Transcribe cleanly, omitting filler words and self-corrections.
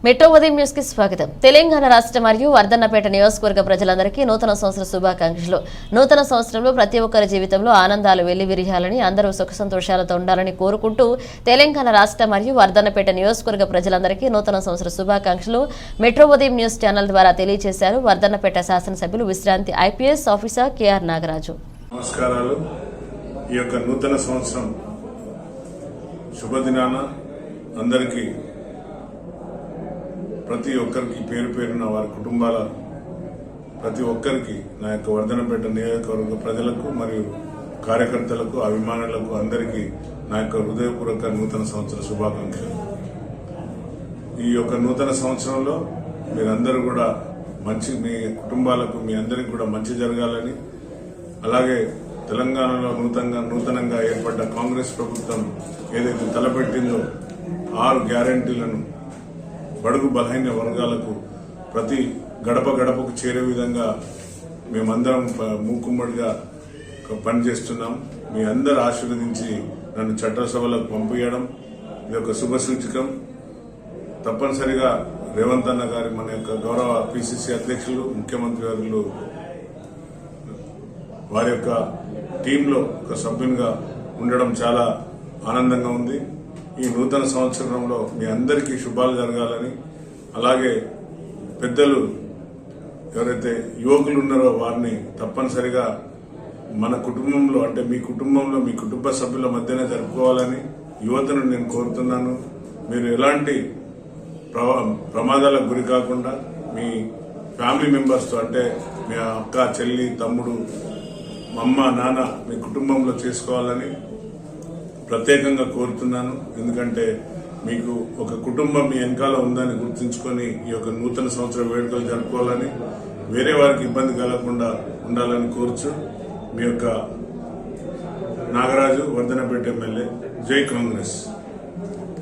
Metro ఉదయం news కి స్వాగతం. తెలంగాణ రాష్ట్ర మరియు వర్ధన్నపేట నియోజకవర్గ ప్రజలందరికీ నూతన సంవత్సర శుభాకాంక్షలు. నూతన సంవత్సరంలో ప్రతి ఒక్కరి జీవితంలో ఆనందాలు వెల్లివిరియాలని, అందరూ సుఖ సంతోషాలతో ఉండాలని కోరుకుంటూ తెలంగాణ రాష్ట్ర మరియు వర్ధన్నపేట నియోజకవర్గ ప్రజలందరికీ నూతన సంవత్సర శుభాకాంక్షలు మెట్రో ఉదయం న్యూస్ ఛానల్ ద్వారా తెలియజేశారు వర్ధన్నపేట శాసనసభ్యులు విశ్రాంతి ఐపీఎస్ ఆఫీసర్ కేఆర్ నాగరాజు. నమస్కారాలు. ఈ యొక్క నూతన సంవత్సరం శుభదినాన అందరికీ ప్రతి ఒక్కరికి పేరు పేరున వారి కుటుంబాల ప్రతి ఒక్కరికి నా యొక్క వర్ధన్నపేట నియోజకవర్గ ప్రజలకు మరియు కార్యకర్తలకు అభిమానులకు అందరికీ నా యొక్క హృదయపూర్వక నూతన సంవత్సర శుభాకాంక్షలు. ఈ యొక్క నూతన సంవత్సరంలో మీరందరూ కూడా మీ కుటుంబాలకు మీ అందరికీ కూడా మంచి జరగాలని, అలాగే తెలంగాణలో నూతనంగా ఏర్పడ్డ కాంగ్రెస్ ప్రభుత్వం ఏదైతే తలపెట్టిందో 6 గ్యారంటీలను బడుగు బలహీన వర్గాలకు ప్రతి గడప గడపకు చేరే విధంగా మేమందరం మూకుమ్మడిగా పనిచేస్తున్నాం. మీ అందరు ఆశీర్వదించి నన్ను చట్టసభలకు పంపించడం ఇది ఒక శుభ సూచకం. తప్పనిసరిగా రేవంత్ అన్న గారి మన యొక్క గౌరవ పిసిసి అధ్యక్షులు ముఖ్యమంత్రి గారు వారి యొక్క టీంలో ఒక సభ్యునిగా ఉండడం చాలా ఆనందంగా ఉంది. ఈ నూతన సంవత్సరంలో మీ అందరికీ శుభాలు జరగాలని, అలాగే పెద్దలు ఎవరైతే యువకులు ఉన్నారో వారిని తప్పనిసరిగా మన కుటుంబంలో అంటే మీ కుటుంబంలో మీ కుటుంబ సభ్యుల మధ్యనే జరుపుకోవాలని యువతను నేను కోరుతున్నాను. మీరు ఎలాంటి ప్రమాదాలకు గురి కాకుండా మీ ఫ్యామిలీ మెంబర్స్తో అంటే మీ అక్క, చెల్లి, తమ్ముడు, అమ్మ, నాన్న మీ కుటుంబంలో చేసుకోవాలని ప్రత్యేకంగా కోరుతున్నాను. ఎందుకంటే మీకు ఒక కుటుంబం మీ వెనకాల ఉందని గుర్తుంచుకొని ఈ యొక్క నూతన సంవత్సర వేడుకలు జరుపుకోవాలని, వేరే వారికి ఇబ్బంది కలగకుండా ఉండాలని కోరుచు మీ యొక్క నాగరాజు, వర్ధన్నపేట ఎమ్మెల్యే. జై కాంగ్రెస్.